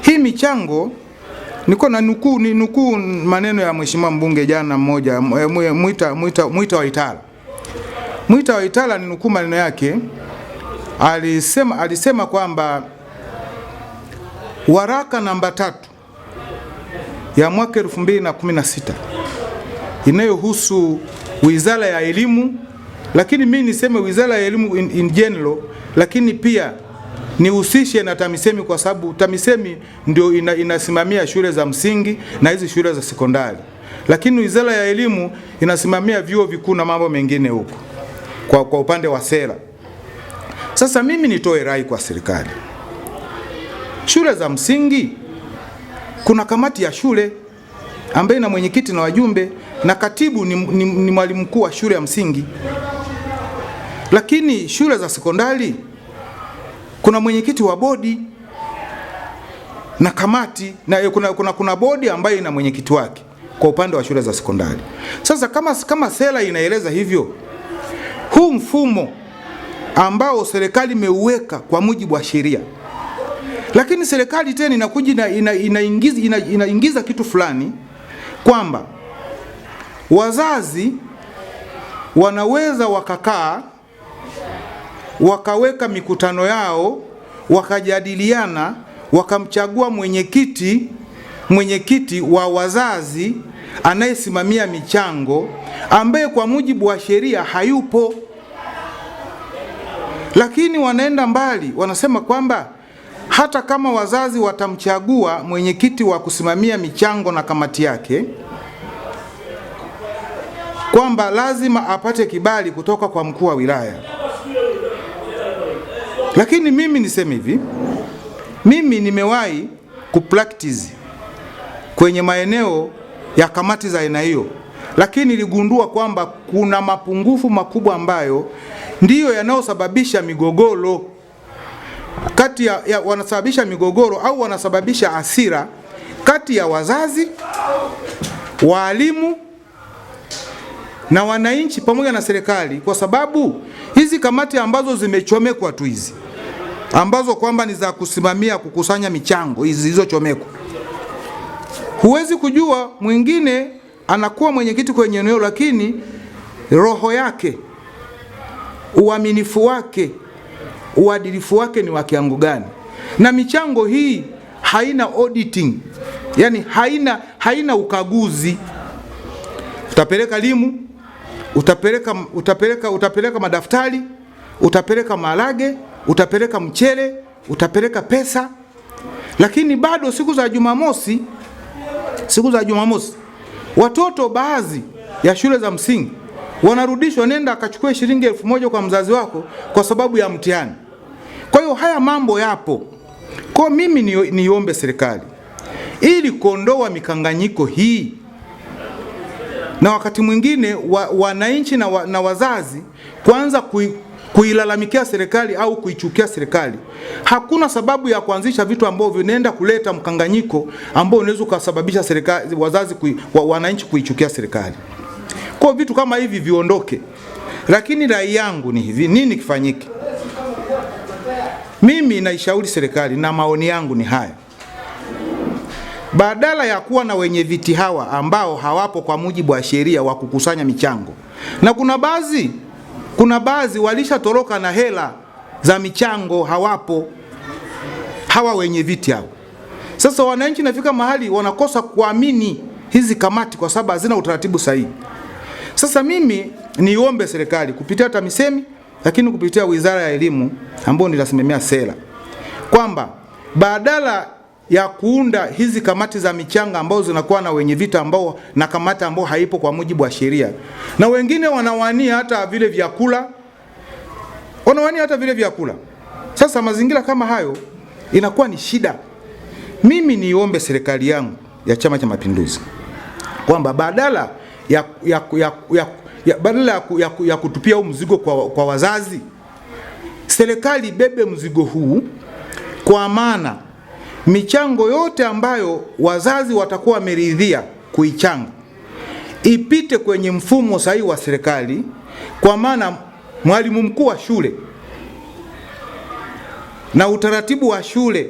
Hii michango niko na nukuu maneno ya mheshimiwa mbunge jana mmoja, Mwita Waitara. Mwita Waitara ni nukuu maneno yake. Alisema kwamba waraka namba 3 ya mwaka 2016 inayohusu Wizara ya Elimu, lakini mimi niseme Wizara ya Elimu in general, lakini pia nihusishe na TAMISEMI kwa sababu TAMISEMI ndio inasimamia shule za msingi na hizi shule za sekondari, lakini Wizara ya Elimu inasimamia vyuo vikuu na mambo mengine huko kwa upande wa sera. Sasa mimi nitoe rai kwa serikali. Shule za msingi kuna kamati ya shule ambaye ina mwenyekiti na wajumbe na katibu ni mwalimu mkuu wa shule ya msingi. Lakini shule za sekondari kuna mwenyekiti wa bodi na kamati na kuna bodi ambayo ina mwenyekiti wake kwa upande wa shule za sekondari. Sasa kama sera inaeleza hivyo, huu mfumo ambao serikali imeuweka kwa mujibu wa sheria, lakini serikali tena inakuja inaingiza kitu fulani kwamba wazazi wanaweza wakakaa wakaweka mikutano yao, wakajadiliana, wakamchagua mwenyekiti wa wazazi anayesimamia michango ambaye kwa mujibu wa sheria hayupo. Lakini wanaenda mbali, wanasema kwamba hata kama wazazi watamchagua mwenyekiti wa kusimamia michango na kamati yake, kwamba lazima apate kibali kutoka kwa mkuu wa wilaya. Lakini mimi niseme hivi, mimi nimewahi kupractice kwenye maeneo ya kamati za aina hiyo, lakini niligundua kwamba kuna mapungufu makubwa ambayo ndiyo yanayosababisha migogoro kati ya wanasababisha migogoro au wanasababisha hasira kati ya wazazi, walimu na wananchi pamoja na serikali, kwa sababu hizi kamati ambazo zimechomekwa tu hizi ambazo kwamba ni za kusimamia kukusanya michango hizi zilizochomekwa, huwezi kujua mwingine anakuwa mwenyekiti kwenye eneo, lakini roho yake, uaminifu wake, uadilifu wake ni wa kiwango gani? Na michango hii haina auditing, yani haina ukaguzi. Utapeleka elimu, utapeleka madaftari, utapeleka malage, utapeleka mchele, utapeleka pesa, lakini bado siku za Jumamosi watoto baadhi ya shule za msingi wanarudishwa, nenda akachukue shilingi 1000 kwa mzazi wako kwa sababu ya mtihani. Kwa hiyo haya mambo yapo. Kwa mimi niombe serikali ili kuondoa mikanganyiko hii, na wakati mwingine wananchi na wazazi kwanza kuilalamikia serikali au kuichukia serikali. Hakuna sababu ya kuanzisha vitu ambavyo vinaenda kuleta mkanganyiko ambao unaweza kusababisha serikali, wazazi, wananchi kuichukia serikali. Kwa vitu kama hivi viondoke. Lakini rai yangu ni hivi, nini kifanyike? Mimi naishauri serikali na maoni yangu ni haya. Badala ya kuwa na wenye viti hawa ambao hawapo kwa mujibu wa sheria wa kukusanya michango, na kuna baadhi walishatoroka na hela za michango, hawapo hawa wenye viti hao. Sasa wananchi nafika mahali wanakosa kuamini hizi kamati kwa sababu hazina utaratibu sahihi. Sasa mimi niombe serikali kupitia TAMISEMI, lakini kupitia Wizara ya Elimu ambayo nitasimamia sera, kwamba badala ya kuunda hizi kamati za michanga ambao zinakuwa na wenye vita ambao na kamati ambao haipo kwa mujibu wa sheria, na wengine wanawania hata vile vyakula, Sasa mazingira kama hayo inakuwa ni shida. Mimi niombe serikali yangu ya Chama cha Mapinduzi kwamba badala ya kutupia huu mzigo kwa wazazi, serikali bebe mzigo huu, kwa maana michango yote ambayo wazazi watakuwa wameridhia kuichanga ipite kwenye mfumo sahihi wa serikali, kwa maana mwalimu mkuu wa shule na utaratibu wa shule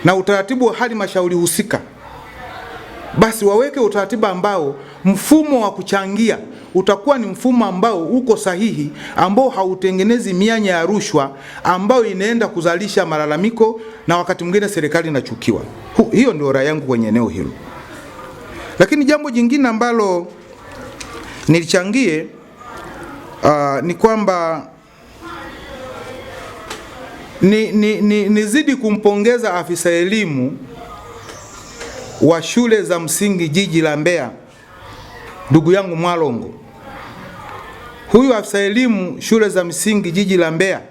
na utaratibu wa halmashauri husika, basi waweke utaratibu ambao mfumo wa kuchangia utakuwa ni mfumo ambao uko sahihi, ambao hautengenezi mianya ya rushwa ambayo inaenda kuzalisha malalamiko na wakati mwingine serikali inachukiwa. Hiyo ndio rai yangu kwenye eneo hilo. Lakini jambo jingine ambalo nilichangie ni kwamba nizidi kumpongeza afisa elimu wa shule za msingi jiji la Mbeya, ndugu yangu Mwalongo. Huyu afisa elimu shule za msingi jiji la Mbeya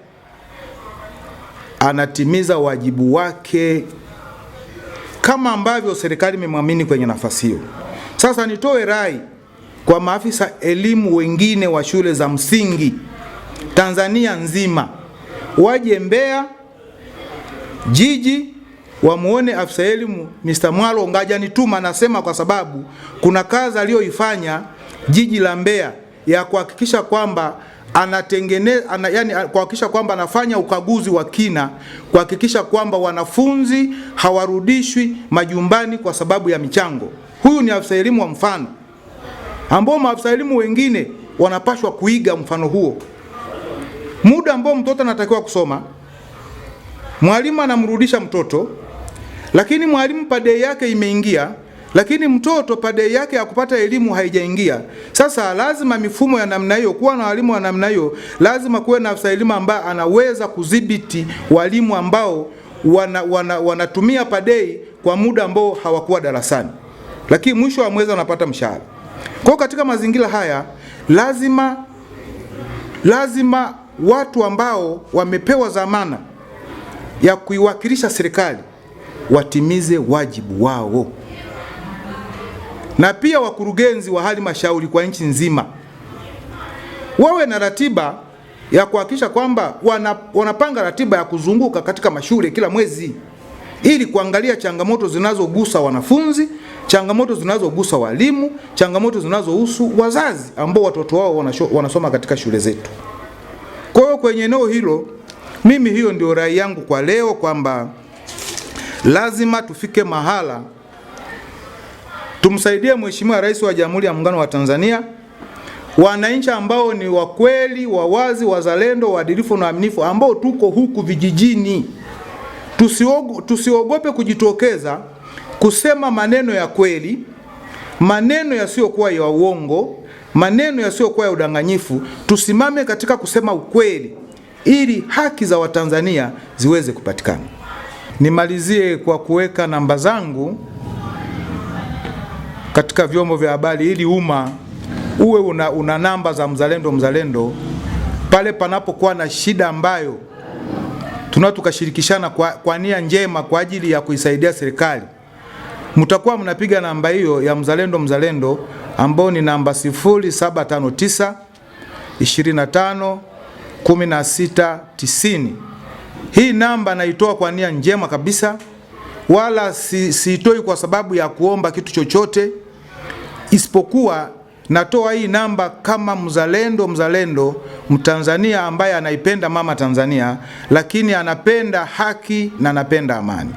anatimiza wajibu wake kama ambavyo serikali imemwamini kwenye nafasi hiyo. Sasa nitoe rai kwa maafisa elimu wengine wa shule za msingi Tanzania nzima, waje Mbeya jiji wamuone afisa elimu Mr. Mwalongo. Hajanituma, nasema kwa sababu kuna kazi aliyoifanya jiji la Mbeya ya kuhakikisha kwamba yani kuhakikisha kwamba anafanya ukaguzi wa kina, kuhakikisha kwamba wanafunzi hawarudishwi majumbani kwa sababu ya michango. Huyu ni afisa elimu wa mfano ambao maafisa elimu wengine wanapashwa kuiga mfano huo. Muda ambao mtoto anatakiwa kusoma, mwalimu anamrudisha mtoto, lakini mwalimu padei yake imeingia, lakini mtoto padei yake ya kupata elimu haijaingia. Sasa lazima mifumo ya namna hiyo, kuwa na walimu wa namna hiyo, lazima kuwe na afisa elimu ambaye anaweza kudhibiti walimu ambao wanatumia padei kwa muda ambao hawakuwa darasani, lakini mwisho wa mwezi wanapata mshahara. Kwa katika mazingira haya lazima watu ambao wamepewa dhamana ya kuiwakilisha serikali watimize wajibu wao, na pia wakurugenzi wa halmashauri kwa nchi nzima wawe na ratiba ya kuhakikisha kwamba wanapanga ratiba ya kuzunguka katika mashule kila mwezi, ili kuangalia changamoto zinazogusa wanafunzi, changamoto zinazogusa walimu, changamoto zinazohusu wazazi ambao watoto wao wanasoma katika shule zetu. Kwa hiyo kwenye eneo hilo, mimi hiyo ndio rai yangu kwa leo, kwamba lazima tufike mahala tumsaidie Mheshimiwa Rais wa Jamhuri ya Muungano wa Tanzania, wananchi ambao ni wakweli, wawazi, wazalendo, waadilifu na waaminifu, ambao tuko huku vijijini. Tusiogope kujitokeza kusema maneno ya kweli, maneno yasiyokuwa ya uongo, maneno yasiyokuwa ya udanganyifu. Tusimame katika kusema ukweli ili haki za Watanzania ziweze kupatikana. Nimalizie kwa kuweka namba zangu katika vyombo vya habari ili umma uwe una namba za mzalendo pale panapokuwa na shida ambayo tukashirikishana kwa nia njema kwa ajili ya kuisaidia serikali. Mtakuwa mnapiga namba hiyo ya mzalendo ambao ni namba 0759 25 16 90. Hii namba naitoa kwa nia njema kabisa, wala siitoi kwa sababu ya kuomba kitu chochote, isipokuwa natoa hii namba kama mzalendo Mtanzania ambaye anaipenda mama Tanzania, lakini anapenda haki na anapenda amani.